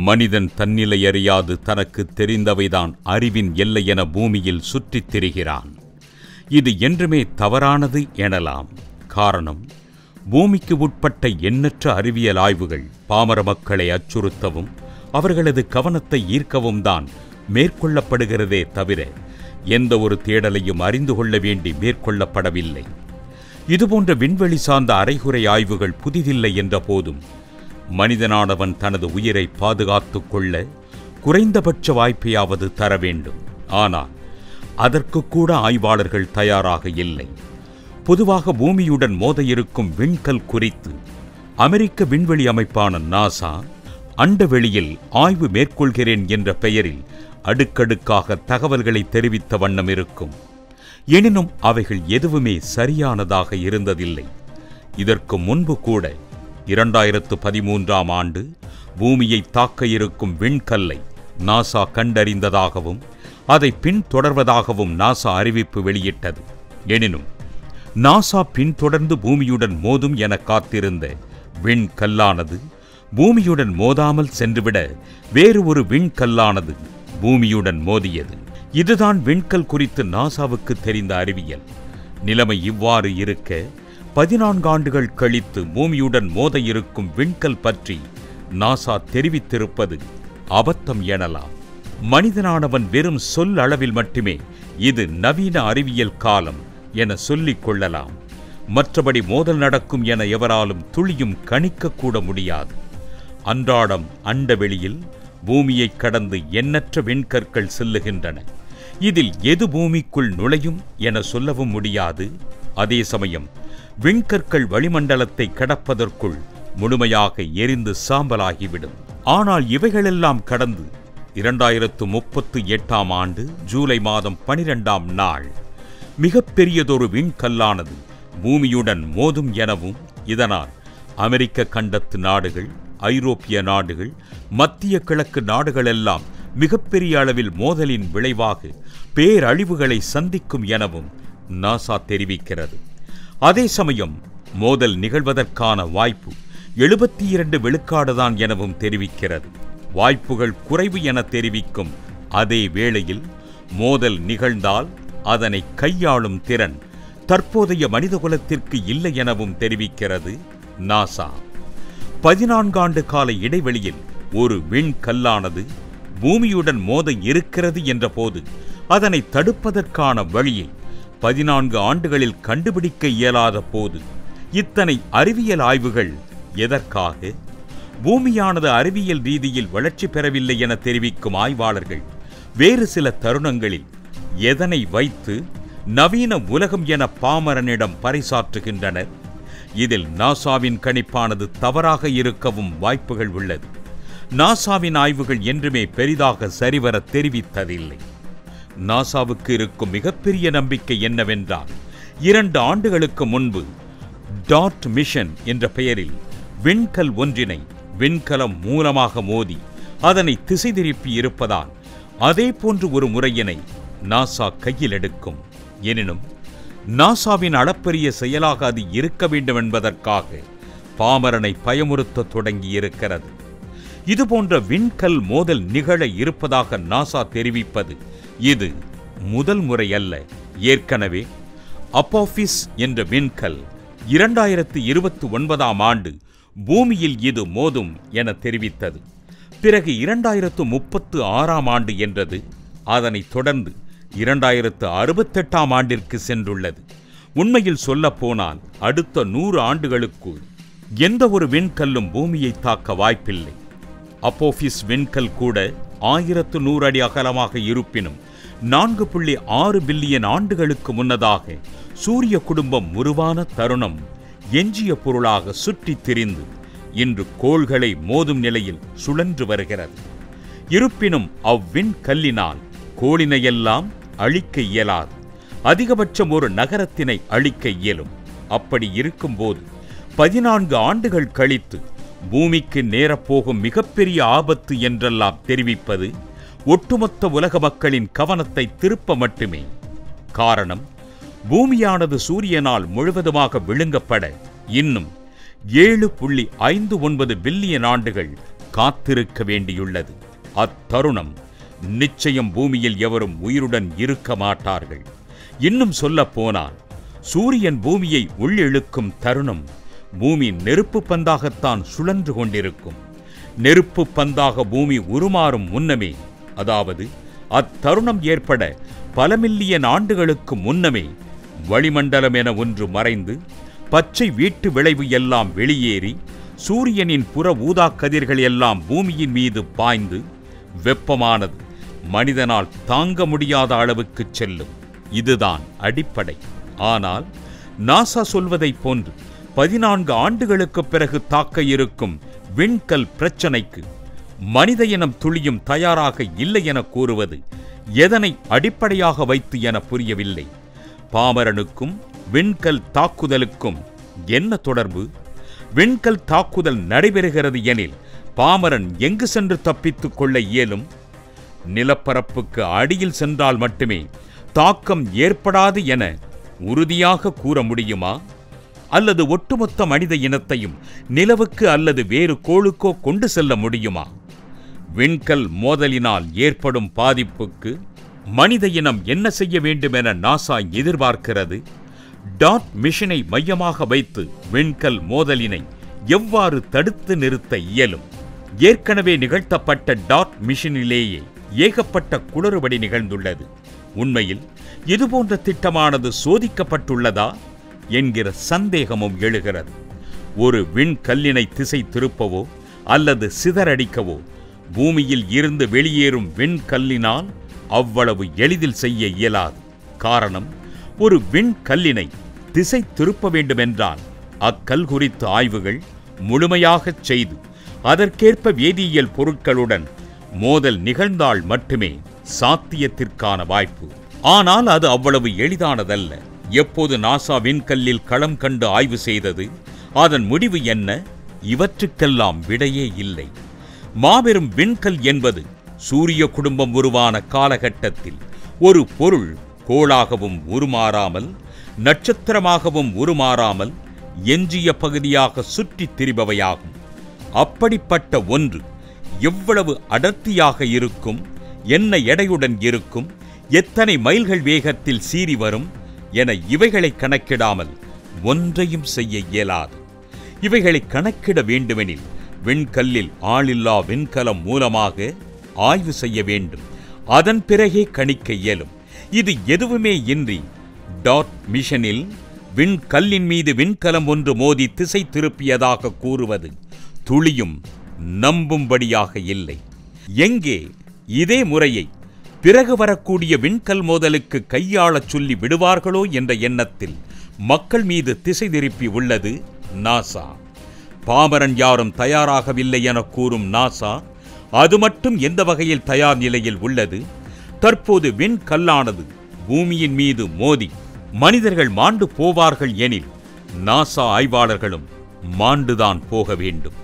மனிதன் தன்னிலை அறியாது தனக்கு தெரிந்தவைதான் அறிவின் எல்லை என பூமியில் சுற்றித் திரிகிறான். இது என்றுமே தவறானது எனலாம். காரணம், பூமிக்கு உட்பட்ட எண்ணற்ற அறிவியல் ஆய்வுகள் பாமர மக்களை அச்சுறுத்தவும் அவர்களது கவனத்தை ஈர்க்கவும் தான் மேற்கொள்ளப்படுகிறதே தவிர எந்த ஒரு தேடலையும் அறிந்து கொள்ள வேண்டி மேற்கொள்ளப்படவில்லை. இதுபோன்ற விண்வெளி சார்ந்த அரைகுறை ஆய்வுகள் புதிதில்லை என்ற போதும் மனிதனானவன் தனது உயிரை பாதுகாத்துக் கொள்ள குறைந்தபட்ச வாய்ப்பையாவது தர வேண்டும். ஆனால் அதற்கு கூட ஆய்வாளர்கள் தயாராக இல்லை. பொதுவாக பூமியுடன் மோத இருக்கும் விண்கல் குறித்து அமெரிக்க விண்வெளி அமைப்பான நாசா அண்டவெளியில் ஆய்வு மேற்கொள்கிறேன் என்ற பெயரில் அடுக்கடுக்காக தகவல்களை தெரிவித்த வண்ணம் இருக்கும். எனினும் அவைகள் எதுவுமே சரியானதாக இருந்ததில்லை. இதற்கு முன்பு கூட 2013ஆம் ஆண்டு பூமியை தாக்க இருக்கும் விண்கல்லை நாசா கண்டறிந்ததாகவும் அதை பின்தொடர்வதாகவும் நாசா அறிவிப்பு வெளியிட்டது. எனினும் நாசா பின்தொடர்ந்து பூமியுடன் மோதும் என காத்திருந்த விண்கல்லானது பூமியுடன் மோதாமல் சென்றுவிட வேறு ஒரு விண்கல்லானது பூமியுடன் மோதியது. இதுதான் விண்கல் குறித்து நாசாவுக்கு தெரிந்த அறிவியல். நிலைமை இவ்வாறு இருக்க 14 ஆண்டுகள் கழித்து பூமியுடன் மோத இருக்கும் விண்கல் பற்றி நாசா தெரிவித்திருப்பது அபத்தம் எனலாம். மனிதனானவன் வெறும் சொல் அளவில் மட்டுமே இது நவீன அறிவியல் காலம் என சொல்லிக் கொள்ளலாம். மற்றபடி மோதல் நடக்கும் என எவராலும் துளியும் கணிக்கக்கூட முடியாது. அன்றாடம் அண்டவெளியில் பூமியை கடந்து எண்ணற்ற விண்கற்கள் செல்லுகின்றன. இதில் எது பூமிக்குள் நுழையும் என சொல்லவும் முடியாது. அதே சமயம் விண்கற்கள் வளிமண்டலத்தை கடப்பதற்குள் முழுமையாக எரிந்து சாம்பலாகிவிடும். ஆனால் இவைகளெல்லாம் கடந்து 2038ஆம் ஆண்டு ஜூலை மாதம் 12ஆம் நாள் மிகப்பெரியதொரு விண்கல்லானது பூமியுடன் மோதும் எனவும் இதனால் அமெரிக்க கண்டத்து நாடுகள், ஐரோப்பிய நாடுகள், மத்திய கிழக்கு நாடுகளெல்லாம் மிகப்பெரிய அளவில் மோதலின் விளைவாக பேரழிவுகளை சந்திக்கும் எனவும் நாசா தெரிவிக்கிறது. அதே சமயம் மோதல் நிகழ்வதற்கான வாய்ப்பு 72 விழுக்காடுதான் எனவும் தெரிவிக்கிறது. வாய்ப்புகள் குறைவு என தெரிவிக்கும் அதே வேளையில் மோதல் நிகழ்ந்தால் அதனை கையாளும் திறன் தற்போதைய மனிதகுலத்திற்கு இல்லை எனவும் தெரிவிக்கிறது நாசா. 14 ஆண்டு கால இடைவெளியில் ஒரு விண்கல்லானது பூமியுடன் மோத இருக்கிறது என்ற போது அதனை தடுப்பதற்கான வழியை 14 ஆண்டுகளில் கண்டுபிடிக்க இயலாத போது இத்தனை அறிவியல் ஆய்வுகள் எதற்காக? பூமியானது அறிவியல் ரீதியில் வளர்ச்சி பெறவில்லை என தெரிவிக்கும் ஆய்வாளர்கள் வேறு சில தருணங்களில் எதனை வைத்து நவீன உலகம் என பாமரனிடம் பறைசாற்றுகின்றனர். இதில் நாசாவின் கணிப்பானது தவறாக இருக்கவும் வாய்ப்புகள் உள்ளது. நாசாவின் ஆய்வுகள் என்றுமே பெரிதாக சரிவர தெரிவித்ததில்லை. நாசாவுக்கு இருக்கும் மிகப்பெரிய நம்பிக்கை என்னவென்றால் 2 ஆண்டுகளுக்கு முன்பு டாட் மிஷன் என்ற பெயரில் விண்கல் ஒன்றினை விண்கலம் மூலமாக மோதி அதனை திசை திருப்பி இருப்பதால் அதே போன்று ஒரு முறையினை நாசா கையில் எடுக்கும். எனினும் நாசாவின் அளப்பரிய செயலாக அது இருக்க வேண்டும் என்பதற்காக பாமரனை பயமுறுத்த தொடங்கி இருக்கிறது. இதுபோன்ற விண்கல் மோதல் நிகழ இருப்பதாக நாசா தெரிவிப்பது இது முதல் முறை அல்ல. ஏற்கனவே அப்போஃபிஸ் என்ற விண்கல் 2029ஆம் ஆண்டு பூமியில் இது மோதும் என தெரிவித்தது. பிறகு 2036ஆம் ஆண்டு என்றது. அதனைத் தொடர்ந்து 2068ஆம் ஆண்டிற்கு சென்றுள்ளது. உண்மையில் சொல்லப்போனால் அடுத்த 100 ஆண்டுகளுக்குள் எந்த ஒரு விண்கல்லும் பூமியை தாக்க வாய்ப்பில்லை. அப்போஃபிஸ் விண்கல் கூட 1100 அடி அகலமாக இருப்பினும் 4.6 பில்லியன் ஆண்டுகளுக்கு முன்னதாக சூரிய குடும்பம் உருவான தருணம் எஞ்சிய பொருளாக சுற்றித் திரிந்து இன்று கோள்களை மோதும் நிலையில் சுழன்று வருகிறது. இருப்பினும் அவ்விண்கல்லினால் கோளினையெல்லாம் அழிக்க இயலாது. அதிகபட்சம் ஒரு நகரத்தினை அழிக்க இயலும். அப்படி இருக்கும்போது 14 ஆண்டுகள் கழித்து பூமிக்கு நேரப்போகும் மிகப்பெரிய ஆபத்து என்றெல்லாம் தெரிவிப்பது ஒட்டுமொத்த உலக மக்களின் கவனத்தை திருப்ப மட்டுமே. காரணம், பூமியானது சூரியனால் முழுவதுமாக விழுங்கப்பட இன்னும் 7.59 பில்லியன் ஆண்டுகள் காத்திருக்க வேண்டியுள்ளது. அத்தருணம் நிச்சயம் பூமியில் எவரும் உயிருடன் இருக்க மாட்டார்கள். இன்னும் சொல்ல போனால் சூரியன் பூமியை உள்ளிழுக்கும் தருணம் பூமி நெருப்பு பந்தாகத்தான் சுழன்று கொண்டிருக்கும். நெருப்பு பந்தாக பூமி உருமாறும் முன்னமே, அதாவது அத்தருணம் ஏற்பட பல மில்லியன் ஆண்டுகளுக்கு முன்னமே வளிமண்டலம் என ஒன்று மறைந்து பச்சை வீட்டு விளைவு எல்லாம் வெளியேறி சூரியனின் புற ஊதா கதிர்கள் எல்லாம் பூமியின் மீது பாய்ந்து வெப்பமானது மனிதனால் தாங்க முடியாத அளவுக்கு செல்லும். இதுதான் அடிப்படை. ஆனால் நாசா சொல்வதைப் போன்று 14 ஆண்டுகளுக்கு பிறகு தாக்க இருக்கும் விண்கல் பிரச்சனைக்கு மனித இனம் துளியும் தயாராக இல்லை என கூறுவது எதனை அடிப்படையாக வைத்து என புரியவில்லை. பாமரனுக்கும் விண்கல் தாக்குதலுக்கும் என்ன தொடர்பு? விண்கல் தாக்குதல் நடைபெறுகிறது எனில் பாமரன் எங்கு சென்று தப்பித்துக் கொள்ள இயலும்? நிலப்பரப்புக்கு அடியில் சென்றால் மட்டுமே தாக்கம் ஏற்படாது என உறுதியாக கூற முடியுமா? அல்லது ஒட்டுமொத்த மனித இனத்தையும் நிலவுக்கு அல்லது வேறு கோளுக்கோ கொண்டு செல்ல முடியுமா? விண்கல் மோதலினால் ஏற்படும் பாதிப்புக்கு மனித இனம் என்ன செய்ய வேண்டும் என நாசா எதிர்பார்க்கிறது? டாட் மிஷனை மையமாக வைத்து விண்கல் மோதலினை எவ்வாறு தடுத்து நிறுத்த இயலும்? ஏற்கனவே நிகழ்த்தப்பட்ட டாட் மிஷனிலேயே ஏகப்பட்ட குளறுபடி நிகழ்ந்துள்ளது. உண்மையில் இதுபோன்ற திட்டமானது சோதிக்கப்பட்டுள்ளதா என்கிற சந்தேகமும் எழுகிறது. ஒரு விண்கல்லினை திசை திருப்பவோ அல்லது சிதறடிக்கவோ பூமியில் இருந்து வெளியேறும் விண்கல்லினால் அவ்வளவு எளிதில் செய்ய இயலாது. காரணம், ஒரு விண்கல்லினை திசை திருப்ப வேண்டுமென்றால் அக்கல் குறித்த ஆய்வுகள் முழுமையாகச் செய்து அதற்கேற்ப வேதியியல் பொருட்களுடன் மோதல் நிகழ்ந்தால் மட்டுமே சாத்தியத்திற்கான வாய்ப்பு. ஆனால் அது அவ்வளவு எளிதானதல்ல. எப்போது நாசா விண்கல்லில் களம் கண்டு ஆய்வு செய்தது? அதன் முடிவு என்ன? இவற்றுக்கெல்லாம் விடையே இல்லை. மாபெரும் விண்கல் என்பது சூரிய குடும்பம் உருவான காலகட்டத்தில் ஒரு பொருள் கோளாகவும் உருமாறாமல் நட்சத்திரமாகவும் உருமாறாமல் எஞ்சிய பகுதியாக சுற்றித் திரிபவையாகும். அப்படிப்பட்ட ஒன்று எவ்வளவு அடர்த்தியாக இருக்கும், என்ன எடையுடன் இருக்கும், எத்தனை மைல்கள் வேகத்தில் சீறி வரும் என இவைகளை கணக்கிடாமல் ஒன்றையும் செய்ய இயலாது. இவைகளை கணக்கிட வேண்டுமெனில் விண்கல்லில் ஆளில்லா விண்கலம் மூலமாக ஆய்வு செய்ய வேண்டும். அதன் பிறகே கணிக்க இயலும். இது எதுவுமே இன்றி டாட் மிஷனில் விண்கல்லின் மீது விண்கலம் ஒன்று மோதி திசை திருப்பியதாக கூறுவது துளியும் நம்பும்படியாக இல்லை. எங்கே இதே முறையை பிறகு வரக்கூடிய விண்கல் மோதலுக்கு கையாளச் சொல்லி விடுவார்களோ என்ற எண்ணத்தில் மக்கள் மீது திசை திருப்பி உள்ளது நாசா. பாமரன் யாரும் தயாராகவில்லை என கூறும் நாசா அது மட்டும் எந்த வகையில் தயார் நிலையில் உள்ளது? தற்போது விண்கல்லானது பூமியின் மீது மோதி மனிதர்கள் மாண்டு போவார்கள் எனில் நாசா ஆய்வாளர்களும் மாண்டுதான் போக வேண்டும்.